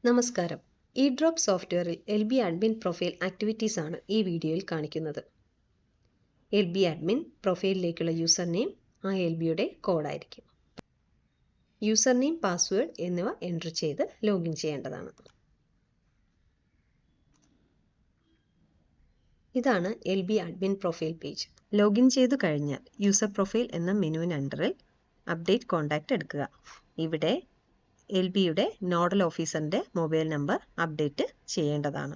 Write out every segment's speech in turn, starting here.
നമസ്കാരം. ഇഡ്രോപ്പ് സോഫ്റ്റ്വെയറിൽ LB admin profile activities ആണ് ഈ വീഡിയോയിൽ കാണിക്കുന്നത്. LB അഡ്മിൻ പ്രൊഫൈലിലേക്കുള്ള യൂസർ നെയിം ആ LBയുടെ കോഡായിരിക്കും. യൂസർ നെയിം, പാസ്വേഡ് എന്നിവ എൻ്റർ ചെയ്ത് ലോഗിൻ ചെയ്യേണ്ടതാണ്. ഇതാണ് LB admin profile page. Login ചെയ്തു കഴിഞ്ഞാൽ യൂസർ പ്രൊഫൈൽ എന്ന മെനുവിന് അണ്ടറിൽ അപ്ഡേറ്റ് കോൺടാക്റ്റ് എടുക്കുക. ഇവിടെ LBയുടെ നോഡൽ ഓഫീസറിൻ്റെ മൊബൈൽ നമ്പർ അപ്ഡേറ്റ് ചെയ്യേണ്ടതാണ്.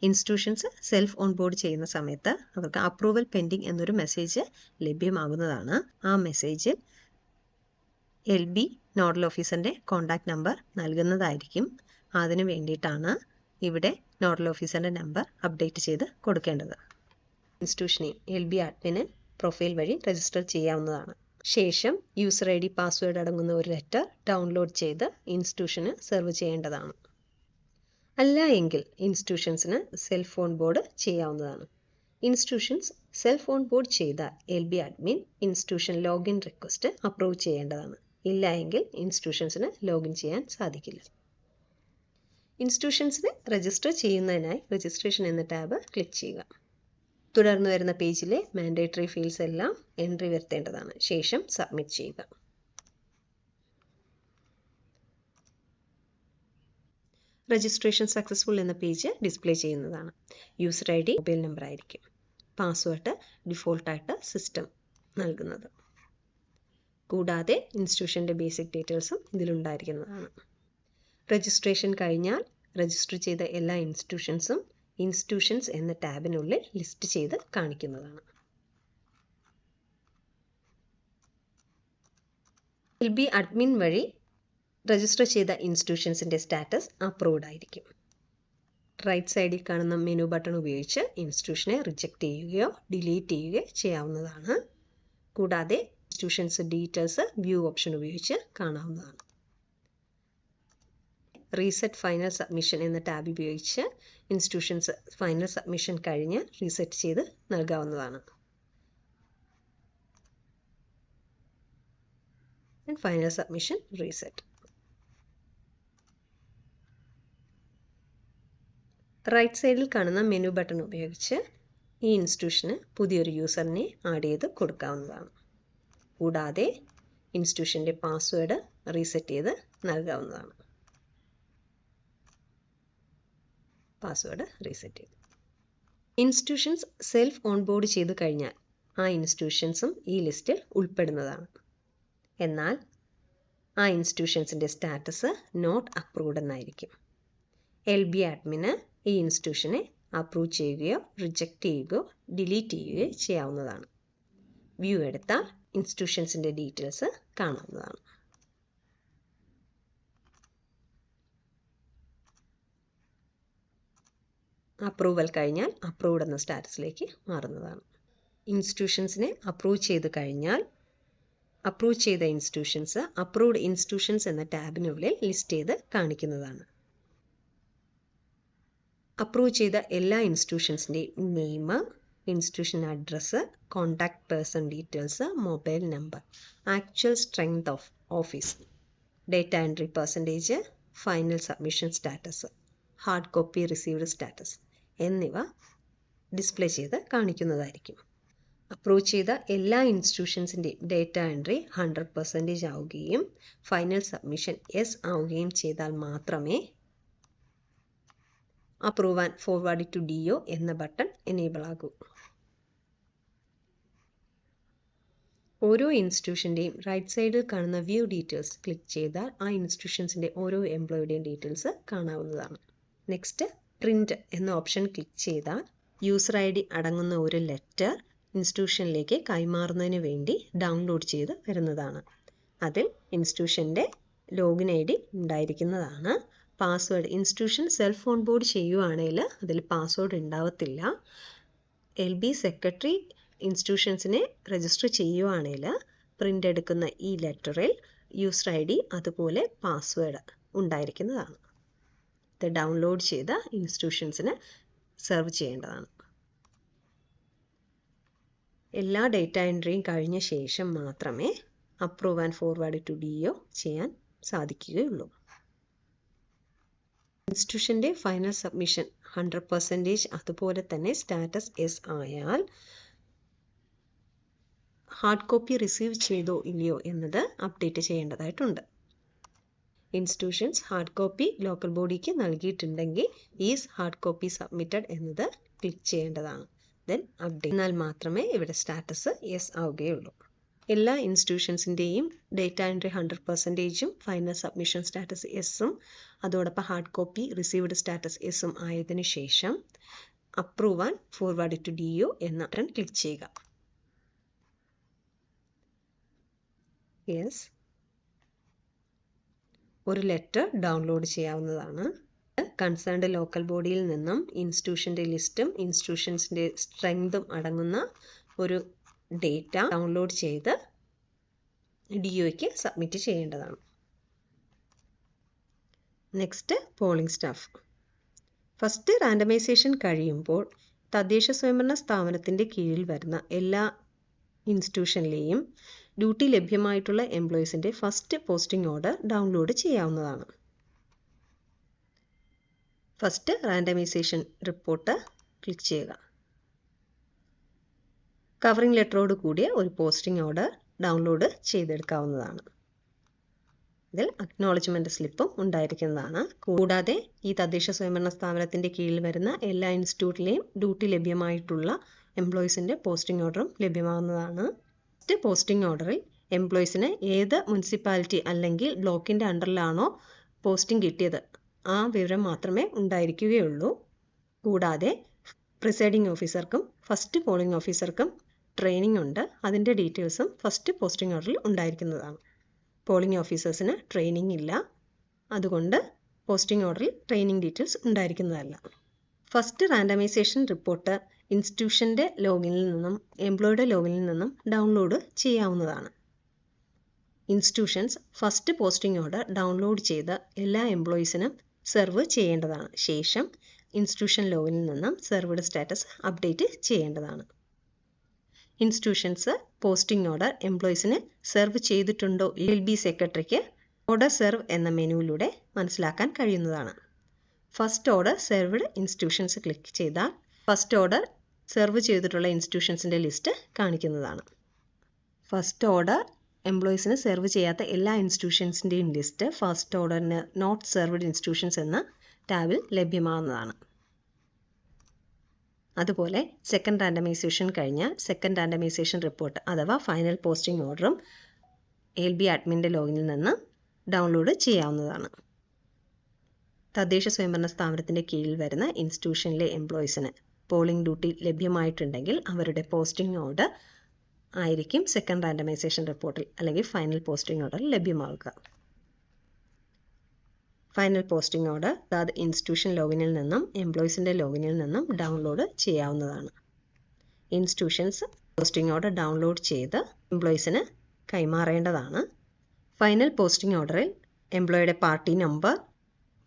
ഇൻസ്റ്റിറ്റ്യൂഷൻസ് സെൽഫ് ഓൺബോർഡ് ചെയ്യുന്ന സമയത്ത് അവർക്ക് അപ്രൂവൽ പെൻഡിങ് എന്നൊരു മെസ്സേജ് ലഭ്യമാകുന്നതാണ്. ആ മെസ്സേജിൽ LB നോഡൽ ഓഫീസറിൻ്റെ കോൺടാക്റ്റ് നമ്പർ നൽകുന്നതായിരിക്കും. അതിനു വേണ്ടിയിട്ടാണ് ഇവിടെ നോഡൽ ഓഫീസറിൻ്റെ നമ്പർ അപ്ഡേറ്റ് ചെയ്ത് കൊടുക്കേണ്ടത്. ഇൻസ്റ്റിറ്റ്യൂഷനെ LB അഡ്മിന് പ്രൊഫൈൽ വഴി രജിസ്റ്റർ ചെയ്യാവുന്നതാണ്. ശേഷം യൂസർ ID, പാസ്വേഡ് അടങ്ങുന്ന ഒരു ലെറ്റർ ഡൗൺലോഡ് ചെയ്ത് ഇൻസ്റ്റിറ്റ്യൂഷന് സെർവ് ചെയ്യേണ്ടതാണ്. അല്ല എങ്കിൽ ഇൻസ്റ്റിറ്റ്യൂഷൻസിന് സെൽഫ് ഓൺ ബോർഡ് ചെയ്യാവുന്നതാണ്. ഇൻസ്റ്റിറ്റ്യൂഷൻസ് സെൽഫ് ഓൺ ബോർഡ് ചെയ്ത LB admin institution login request approve ചെയ്യേണ്ടതാണ്. ഇല്ല എങ്കിൽ ഇൻസ്റ്റിറ്റ്യൂഷൻസിന് ലോഗിൻ ചെയ്യാൻ സാധിക്കില്ല. ഇൻസ്റ്റിറ്റ്യൂഷൻസിന് രജിസ്റ്റർ ചെയ്യുന്നതിനായി രജിസ്ട്രേഷൻ എന്ന ടാബ് ക്ലിക്ക് ചെയ്യുക. തുടർന്ന് വരുന്ന പേജിലെ മാൻഡേറ്ററി ഫീൽഡ്സ് എല്ലാം എൻട്രി വരുത്തേണ്ടതാണ്. ശേഷം സബ്മിറ്റ് ചെയ്യുക. രജിസ്ട്രേഷൻ സക്സസ്ഫുൾ എന്ന പേജ് ഡിസ്പ്ലേ ചെയ്യുന്നതാണ്. യൂസർ ID മൊബൈൽ നമ്പർ ആയിരിക്കും. പാസ്വേഡ് ഡിഫോൾട്ടായിട്ട് സിസ്റ്റം നൽകുന്നത്. കൂടാതെ ഇൻസ്റ്റിറ്റ്യൂഷൻ്റെ ബേസിക് ഡീറ്റെയിൽസും ഇതിലുണ്ടായിരിക്കുന്നതാണ്. രജിസ്ട്രേഷൻ കഴിഞ്ഞാൽ രജിസ്റ്റർ ചെയ്ത എല്ലാ ഇൻസ്റ്റിറ്റ്യൂഷൻസും ഇൻസ്റ്റിറ്റ്യൂഷൻസ് എന്ന ടാബിനുള്ളിൽ ലിസ്റ്റ് ചെയ്ത് കാണിക്കുന്നതാണ്. LB അഡ്മിൻ വഴി രജിസ്റ്റർ ചെയ്ത ഇൻസ്റ്റിറ്റ്യൂഷൻസിൻ്റെ സ്റ്റാറ്റസ് അപ്രൂവ്ഡ് ആയിരിക്കും. റൈറ്റ് സൈഡിൽ കാണുന്ന മെനു ബട്ടൺ ഉപയോഗിച്ച് ഇൻസ്റ്റിറ്റ്യൂഷനെ റിജക്റ്റ് ചെയ്യുകയോ ഡിലീറ്റ് ചെയ്യുകയോ ചെയ്യാവുന്നതാണ്. കൂടാതെ ഇൻസ്റ്റിറ്റ്യൂഷൻസ് ഡീറ്റെയിൽസ് വ്യൂ ഓപ്ഷൻ ഉപയോഗിച്ച് കാണാവുന്നതാണ്. റീസെറ്റ് ഫൈനൽ സബ്മിഷൻ എന്ന ടാബ് ഉപയോഗിച്ച് ഇൻസ്റ്റിറ്റ്യൂഷൻസ് ഫൈനൽ സബ്മിഷൻ കഴിഞ്ഞ് റീസെറ്റ് ചെയ്ത് നൽകാവുന്നതാണ്. Final submission reset. റൈറ്റ് സൈഡിൽ കാണുന്ന മെനു ബട്ടൺ ഉപയോഗിച്ച് ഈ ഇൻസ്റ്റിറ്റ്യൂഷന് പുതിയൊരു യൂസറിനെ ആഡ് ചെയ്ത് കൊടുക്കാവുന്നതാണ്. കൂടാതെ ഇൻസ്റ്റിറ്റ്യൂഷൻ്റെ പാസ്വേഡ് റീസെറ്റ് ചെയ്ത് നൽകാവുന്നതാണ്. പാസ്വേഡ് റീസെറ്റ് ചെയ്തു. ഇൻസ്റ്റിറ്റ്യൂഷൻസ് സെൽഫ് ഓൺബോർഡ് ചെയ്ത് കഴിഞ്ഞാൽ ആ ഇൻസ്റ്റിറ്റ്യൂഷൻസും ഈ ലിസ്റ്റിൽ ഉൾപ്പെടുന്നതാണ്. എന്നാൽ ആ ഇൻസ്റ്റിറ്റ്യൂഷൻസിൻ്റെ സ്റ്റാറ്റസ് നോട്ട് അപ്രൂവ്ഡ് എന്നായിരിക്കും. LB അഡ്മിന് ഈ ഇൻസ്റ്റിറ്റ്യൂഷനെ അപ്രൂവ് ചെയ്യുകയോ റിജക്റ്റ് ചെയ്യുകയോ ഡിലീറ്റ് ചെയ്യുകയോ ചെയ്യാവുന്നതാണ്. വ്യൂ എടുത്താൽ ഇൻസ്റ്റിറ്റ്യൂഷൻസിൻ്റെ ഡീറ്റെയിൽസ് കാണാവുന്നതാണ്. അപ്രൂവൽ കഴിഞ്ഞാൽ അപ്രൂവ്ഡ് എന്ന സ്റ്റാറ്റസിലേക്ക് മാറുന്നതാണ്. ഇൻസ്റ്റിറ്റ്യൂഷൻസിനെ അപ്രൂവ് ചെയ്ത് കഴിഞ്ഞാൽ അപ്രൂവ് ചെയ്ത ഇൻസ്റ്റിറ്റ്യൂഷൻസ് അപ്രൂവ്ഡ് ഇൻസ്റ്റിറ്റ്യൂഷൻസ് എന്ന ടാബിനുള്ളിൽ ലിസ്റ്റ് ചെയ്ത് കാണിക്കുന്നതാണ്. അപ്രൂവ് ചെയ്ത എല്ലാ ഇൻസ്റ്റിറ്റ്യൂഷൻസിൻ്റെയും name, institution address, contact person details, mobile number, actual strength of office, data entry percentage, final submission status, hard copy received status എന്നിവ ഡിസ്പ്ലേ ചെയ്ത് കാണിക്കുന്നതായിരിക്കും. അപ്രൂവ് ചെയ്ത എല്ലാ ഇൻസ്റ്റിറ്റ്യൂഷൻസിൻ്റെയും ഡേറ്റ എൻട്രി 100% ആവുകയും ഫൈനൽ സബ്മിഷൻ യെസ് ആവുകയും ചെയ്താൽ മാത്രമേ approve and forward to DO എന്ന ബട്ടൺ എനേബിൾ ആകൂ. ഓരോ ഇൻസ്റ്റിറ്റ്യൂഷൻ്റെയും റൈറ്റ് സൈഡിൽ കാണുന്ന വ്യൂ ഡീറ്റെയിൽസ് ക്ലിക്ക് ചെയ്താൽ ആ ഇൻസ്റ്റിറ്റ്യൂഷൻസിൻ്റെ ഓരോ എംപ്ലോയിയുടെയും ഡീറ്റെയിൽസ് കാണാവുന്നതാണ്. നെക്സ്റ്റ് പ്രിൻ്റ് എന്ന ഓപ്ഷൻ ക്ലിക്ക് ചെയ്താൽ യൂസർ ID അടങ്ങുന്ന ഒരു ലെറ്റർ ഇൻസ്റ്റിറ്റ്യൂഷനിലേക്ക് കൈമാറുന്നതിന് വേണ്ടി ഡൗൺലോഡ് ചെയ്ത് വരുന്നതാണ്. അതിൽ ഇൻസ്റ്റിറ്റ്യൂഷൻ്റെ ലോഗിൻ ID ഉണ്ടായിരിക്കുന്നതാണ്. Password institution self on board ചെയ്യുവാണെങ്കിൽ അതിൽ പാസ്വേഡ് ഉണ്ടാവത്തില്ല. LB സെക്രട്ടറി ഇൻസ്റ്റിറ്റ്യൂഷൻസിനെ രജിസ്റ്റർ ചെയ്യുവാണെങ്കിൽ പ്രിൻ്റ് എടുക്കുന്ന ഈ ലെറ്ററിൽ യൂസർ ID അതുപോലെ പാസ്വേഡ് ഉണ്ടായിരിക്കുന്നതാണ്. ഇത് ഡൗൺലോഡ് ചെയ്ത ഇൻസ്റ്റിറ്റ്യൂഷൻസിന് സെർവ് ചെയ്യേണ്ടതാണ്. എല്ലാ ഡേറ്റ എൻട്രിയും കഴിഞ്ഞ ശേഷം മാത്രമേ approve and forward to DO ചെയ്യാൻ സാധിക്കുകയുള്ളൂ. ഇൻസ്റ്റിറ്റ്യൂഷൻ്റെ ഫൈനൽ സബ്മിഷൻ 100% അതുപോലെ തന്നെ സ്റ്റാറ്റസ് എസ് ആയാൽ ഹാർഡ് കോപ്പി റിസീവ് ചെയ്തോ ഇല്ലയോ എന്നത് അപ്ഡേറ്റ് ചെയ്യേണ്ടതായിട്ടുണ്ട്. ഇൻസ്റ്റിറ്റ്യൂഷൻസ് ഹാർഡ് കോപ്പി ലോക്കൽ ബോഡിക്ക് നൽകിയിട്ടുണ്ടെങ്കിൽ ഈസ് ഹാർഡ് കോപ്പി സബ്മിറ്റഡ് എന്നത് ക്ലിക്ക് ചെയ്യേണ്ടതാണ്. ദെൻ അപ്ഡേറ്റ് എന്നാൽ മാത്രമേ ഇവിടെ സ്റ്റാറ്റസ് യെസ് ആവുകയുള്ളൂ. എല്ലാ ഇൻസ്റ്റിറ്റ്യൂഷൻസിൻ്റെയും ഡേറ്റ എൻട്രി 100%ഉം ഫൈനൽ സബ്മിഷൻ സ്റ്റാറ്റസ് എസും അതോടൊപ്പം ഹാർഡ് കോപ്പി റിസീവ്ഡ് സ്റ്റാറ്റസ് എസും ആയതിനു ശേഷം approve and forward to DO എന്ന ബട്ടൺ ക്ലിക്ക് ചെയ്യുക. യെസ്, ഒരു ലെറ്റർ ഡൗൺലോഡ് ചെയ്യാവുന്നതാണ്. കൺസേൺഡ് ലോക്കൽ ബോഡിയിൽ നിന്നും ഇൻസ്റ്റിറ്റ്യൂഷൻ്റെ ലിസ്റ്റും ഇൻസ്റ്റിറ്റ്യൂഷൻസിൻ്റെ സ്ട്രെങ്തും അടങ്ങുന്ന ഒരു ഡേറ്റ ഡൗൺലോഡ് ചെയ്ത് DOയ്ക്ക് സബ്മിറ്റ് ചെയ്യേണ്ടതാണ്. Next polling staff. First randomisation കഴിയുമ്പോൾ തദ്ദേശ സ്വയംഭരണ സ്ഥാപനത്തിൻ്റെ കീഴിൽ വരുന്ന എല്ലാ ഇൻസ്റ്റിറ്റ്യൂഷനിലെയും ഡ്യൂട്ടി ലഭ്യമായിട്ടുള്ള എംപ്ലോയീസിൻ്റെ ഫസ്റ്റ് പോസ്റ്റിംഗ് ഓർഡർ ഡൗൺലോഡ് ചെയ്യാവുന്നതാണ്. ഫസ്റ്റ് റാൻഡമൈസേഷൻ റിപ്പോർട്ട് ക്ലിക്ക് ചെയ്യുക. കവറിംഗ് ലെറ്ററോട് കൂടിയ ഒരു പോസ്റ്റിംഗ് ഓർഡർ ഡൗൺലോഡ് ചെയ്തെടുക്കാവുന്നതാണ്. ഇതിൽ അക്നോളജ്മെൻറ്റ് സ്ലിപ്പും ഉണ്ടായിരിക്കുന്നതാണ്. കൂടാതെ ഈ തദ്ദേശ സ്വയംഭരണ സ്ഥാപനത്തിൻ്റെ കീഴിൽ വരുന്ന എല്ലാ ഇൻസ്റ്റിറ്റ്യൂട്ടിലെയും ഡ്യൂട്ടി ലഭ്യമായിട്ടുള്ള എംപ്ലോയീസിൻ്റെ പോസ്റ്റിംഗ് ഓർഡറും ലഭ്യമാകുന്നതാണ്. ഫസ്റ്റ് പോസ്റ്റിംഗ് ഓർഡറിൽ എംപ്ലോയീസിന് ഏത് മുനിസിപ്പാലിറ്റി അല്ലെങ്കിൽ ബ്ലോക്കിൻ്റെ അണ്ടറിലാണോ പോസ്റ്റിംഗ് കിട്ടിയത് ആ വിവരം മാത്രമേ ഉണ്ടായിരിക്കുകയുള്ളൂ. കൂടാതെ പ്രിസൈഡിംഗ് ഓഫീസർക്കും ഫസ്റ്റ് പോളിംഗ് ഓഫീസർക്കും ട്രെയിനിങ് ഉണ്ട്. അതിൻ്റെ ഡീറ്റെയിൽസും ഫസ്റ്റ് പോസ്റ്റിംഗ് ഓർഡറിൽ ഉണ്ടായിരിക്കുന്നതാണ്. പോളിംഗ് ഓഫീസേഴ്സിന് ട്രെയിനിങ് ഇല്ല, അതുകൊണ്ട് പോസ്റ്റിംഗ് ഓർഡറിൽ ട്രെയിനിങ് ഡീറ്റെയിൽസ് ഉണ്ടായിരിക്കുന്നതല്ല. ഫസ്റ്റ് റാൻഡമൈസേഷൻ റിപ്പോർട്ട് ഇൻസ്റ്റിറ്റ്യൂഷൻ്റെ ലോഗിനിൽ നിന്നും എംപ്ലോയിയുടെ ലോഗിനിൽ നിന്നും ഡൗൺലോഡ് ചെയ്യാവുന്നതാണ്. Institutions first posting order download ചെയ്ത് എല്ലാ എംപ്ലോയീസിനും സെർവ് ചെയ്യേണ്ടതാണ്. ശേഷം ഇൻസ്റ്റിറ്റ്യൂഷൻ ലോഗിനിൽ നിന്നും സെർവ്ഡ് സ്റ്റാറ്റസ് അപ്ഡേറ്റ് ചെയ്യേണ്ടതാണ്. ഇൻസ്റ്റിറ്റ്യൂഷൻസ് പോസ്റ്റിംഗ് ഓർഡർ എംപ്ലോയീസിന് സെർവ് ചെയ്തിട്ടുണ്ടോ LB സെക്രട്ടറിക്ക് ഓർഡർ സെർവ് എന്ന മെനുവിലൂടെ മനസ്സിലാക്കാൻ കഴിയുന്നതാണ്. First order served institutions click ചെയ്താൽ ഫസ്റ്റ് ഓർഡർ സെർവ് ചെയ്തിട്ടുള്ള ഇൻസ്റ്റിറ്റ്യൂഷൻസിൻ്റെ ലിസ്റ്റ് കാണിക്കുന്നതാണ്. ഫസ്റ്റ് ഓർഡർ എംപ്ലോയീസിന് സെർവ് ചെയ്യാത്ത എല്ലാ ഇൻസ്റ്റിറ്റ്യൂഷൻസിൻ്റെയും ലിസ്റ്റ് ഫസ്റ്റ് ഓർഡറിന് നോട്ട് സെർവ്ഡ് ഇൻസ്റ്റിറ്റ്യൂഷൻസ് എന്ന ടാബിൽ ലഭ്യമാകുന്നതാണ്. അതുപോലെ സെക്കൻഡ് റാൻഡമൈസേഷൻ കഴിഞ്ഞാൽ സെക്കൻഡ് റാൻഡമൈസേഷൻ റിപ്പോർട്ട് അഥവാ ഫൈനൽ പോസ്റ്റിംഗ് ഓർഡറും LB അഡ്മിൻ്റെ ലോഗിനിൽ നിന്ന് ഡൗൺലോഡ് ചെയ്യാവുന്നതാണ്. തദ്ദേശ സ്വയംഭരണ സ്ഥാപനത്തിൻ്റെ കീഴിൽ വരുന്ന ഇൻസ്റ്റിറ്റ്യൂഷനിലെ എംപ്ലോയീസിന് പോളിംഗ് ഡ്യൂട്ടി ലഭ്യമായിട്ടുണ്ടെങ്കിൽ അവരുടെ പോസ്റ്റിംഗ് ഓർഡർ ആയിരിക്കും സെക്കൻഡ് റാൻഡമൈസേഷൻ റിപ്പോർട്ടിൽ അല്ലെങ്കിൽ ഫൈനൽ പോസ്റ്റിംഗ് ഓർഡറിൽ ലഭ്യമാവുക. ഫൈനൽ പോസ്റ്റിംഗ് ഓർഡർ അതാത് ഇൻസ്റ്റിറ്റ്യൂഷൻ ലോഗിനിൽ നിന്നും എംപ്ലോയീസിൻ്റെ ലോഗിനിൽ നിന്നും ഡൗൺലോഡ് ചെയ്യാവുന്നതാണ്. ഇൻസ്റ്റിറ്റ്യൂഷൻസ് പോസ്റ്റിംഗ് ഓർഡർ ഡൗൺലോഡ് ചെയ്ത് എംപ്ലോയീസിന് കൈമാറേണ്ടതാണ്. ഫൈനൽ പോസ്റ്റിംഗ് ഓർഡറിൽ എംപ്ലോയിയുടെ party number,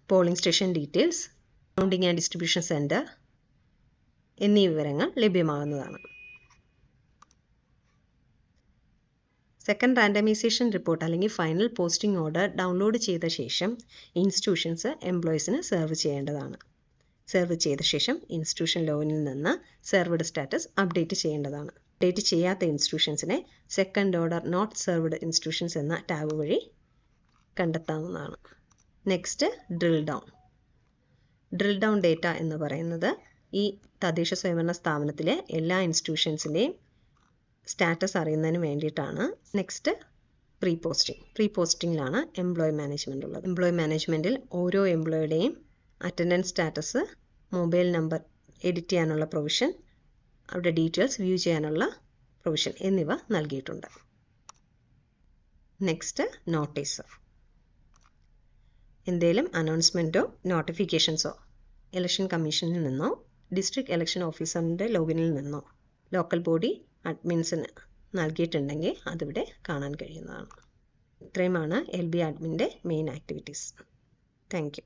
polling station details, counting and distribution centre എന്നീ വിവരങ്ങൾ ലഭ്യമാകുന്നതാണ്. സെക്കൻഡ് റാൻഡമൈസേഷൻ റിപ്പോർട്ട് അല്ലെങ്കിൽ ഫൈനൽ പോസ്റ്റിംഗ് ഓർഡർ ഡൗൺലോഡ് ചെയ്ത ശേഷം ഇൻസ്റ്റിറ്റ്യൂഷൻസ് എംപ്ലോയീസിന് സെർവ് ചെയ്യേണ്ടതാണ്. സെർവ് ചെയ്ത ശേഷം ഇൻസ്റ്റിറ്റ്യൂഷൻ ലോഗിനിൽ നിന്ന് സെർവ്ഡ് സ്റ്റാറ്റസ് അപ്ഡേറ്റ് ചെയ്യേണ്ടതാണ്. അപ്ഡേറ്റ് ചെയ്യാത്ത ഇൻസ്റ്റിറ്റ്യൂഷൻസിനെ second order not served institutions എന്ന ടാബ് വഴി കണ്ടെത്താവുന്നതാണ്. Next drill down. Drill down data എന്ന് പറയുന്നത് ഈ തദ്ദേശ സ്വയംഭരണ സ്ഥാപനത്തിലെ എല്ലാ ഇൻസ്റ്റിറ്റ്യൂഷൻസിൻ്റെയും സ്റ്റാറ്റസ് അറിയുന്നതിന് വേണ്ടിയിട്ടാണ്. നെക്സ്റ്റ് പ്രീ പോസ്റ്റിംഗിലാണ് എംപ്ലോയി മാനേജ്മെൻ്റ് ഉള്ളത്. എംപ്ലോയി മാനേജ്മെൻറ്റിൽ ഓരോ എംപ്ലോയിയുടെയും attendance status, mobile number edit ചെയ്യാനുള്ള പ്രൊവിഷൻ, അവരുടെ ഡീറ്റെയിൽസ് വ്യൂ ചെയ്യാനുള്ള പ്രൊവിഷൻ എന്നിവ നൽകിയിട്ടുണ്ട്. Next notice. എന്തെങ്കിലും അനൗൺസ്മെൻറ്റോ നോട്ടിഫിക്കേഷൻസോ ഇലക്ഷൻ കമ്മീഷനിൽ നിന്നോ ഡിസ്ട്രിക്ട് ഇലക്ഷൻ ഓഫീസറിൻ്റെ ലോഗിനിൽ നിന്നോ ലോക്കൽ ബോഡി അഡ്മിൻസിന് നൽകിയിട്ടുണ്ടെങ്കിൽ അതിവിടെ കാണാൻ കഴിയുന്നതാണ്. ഇത്രയുമാണ് LB അഡ്മിൻ്റെ മെയിൻ ആക്ടിവിറ്റീസ്. Thank U.